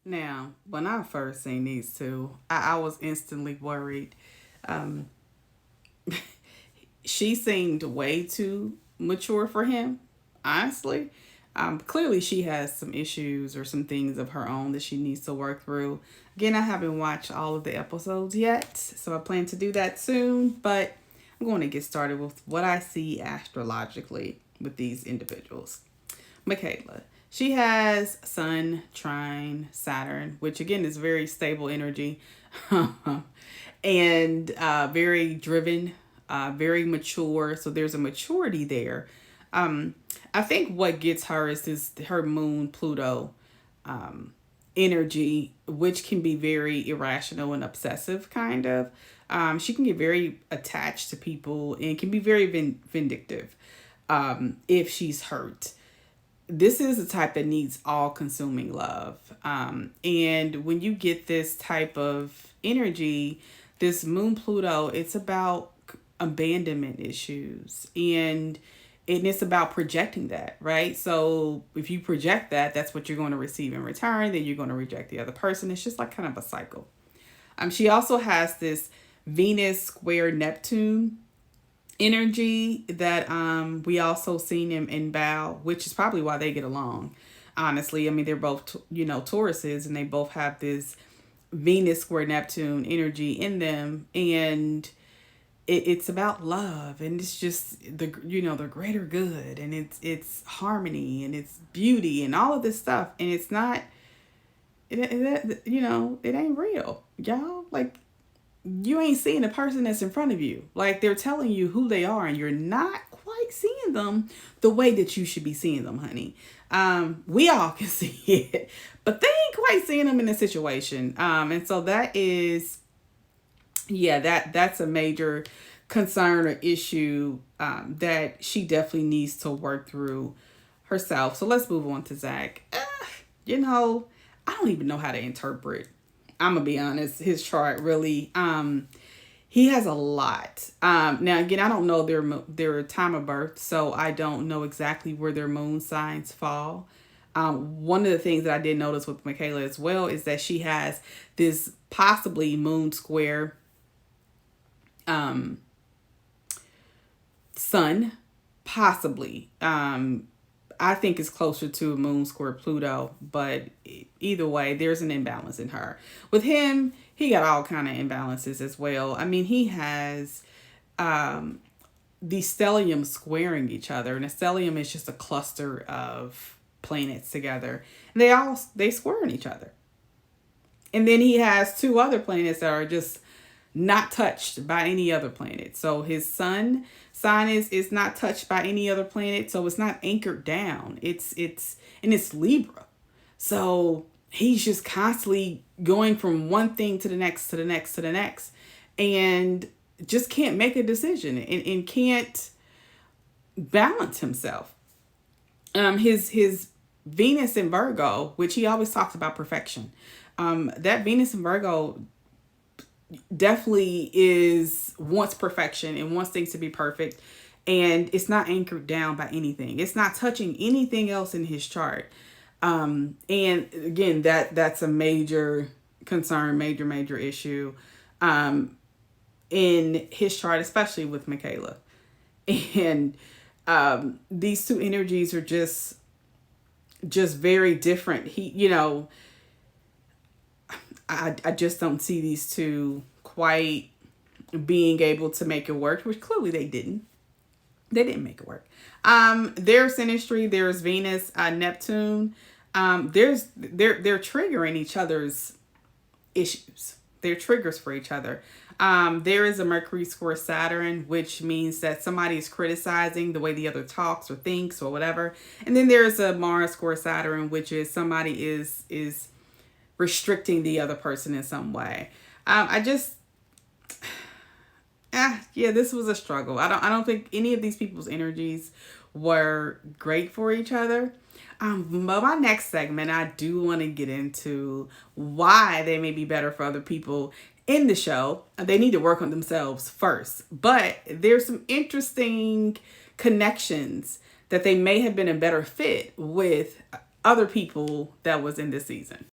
Now, when I first seen these two, I was instantly worried. Um, she seemed way too mature for him, honestly. Clearly, she has some issues or some things of her own that she needs to work through. Again, I haven't watched all of the episodes yet, so I plan to do that soon, but I'm going to get started with what I see astrologically with these individuals. Michaela. She has Sun, Trine, Saturn, which again is very stable energy and very driven, very mature. So there's a maturity there. Um, I think what gets her is this her moon Pluto energy, which can be very irrational and obsessive, kind of. She can get very attached to people and can be very vindictive if she's hurt. This is a type that needs all consuming love. And when you get this type of energy, this moon Pluto, it's about abandonment issues and it's about projecting that, right? So if you project that, that's what you're going to receive in return. Then you're going to reject the other person. It's just like kind of a cycle. She also has this Venus square Neptune energy that we also seen him in Bow, which is probably why they get along. Honestly, I mean they're both Tauruses, and they both have this Venus square Neptune energy in them, and it's about love, and it's just the greater good, and it's harmony, and it's beauty, and all of this stuff, and it's not it ain't real, y'all. Like you ain't seeing the person that's in front of you. Like they're telling you who they are, and you're not quite seeing them the way that you should be seeing them, honey. We all can see it, but they ain't quite seeing them in the situation. And so that is, yeah, that's a major concern or issue that she definitely needs to work through herself. So let's move on to Zach. You know, I don't even know how to interpret. I'm gonna be honest. His chart really, he has a lot. Now again, I don't know their time of birth, so I don't know exactly where their moon signs fall. One of the things that I did notice with Michaela as well is that she has this possibly moon square sun, possibly. I think it's closer to moon square Pluto, but either way, there's an imbalance in her. With him, he got all kind of imbalances as well. I mean, he has the stellium squaring each other, and a stellium is just a cluster of planets together, and they square in each other. And then he has two other planets that are just not touched by any other planet. So his sun sign is not touched by any other planet, so it's not anchored down. It's Libra. So he's just constantly going from one thing to the next to the next to the next, and just can't make a decision, and can't balance himself. His Venus in Virgo, which he always talks about perfection. That Venus in Virgo definitely wants perfection and wants things to be perfect, and it's not anchored down by anything. It's not touching anything else in his chart. And again, that's a major concern, major issue in his chart, especially with Michaela. And these two energies are just very different. I just don't see these two quite being able to make it work, which clearly they didn't. They didn't make it work. There's synastry, there's Venus, Neptune. They're triggering each other's issues. They're triggers for each other. There is a Mercury square Saturn, which means that somebody is criticizing the way the other talks or thinks or whatever. And then there's a Mars square Saturn, which is somebody is restricting the other person in some way. This was a struggle. I don't think any of these people's energies were great for each other. But my next segment, I do want to get into why they may be better for other people in the show. They need to work on themselves first. But there's some interesting connections that they may have been a better fit with other people that was in this season.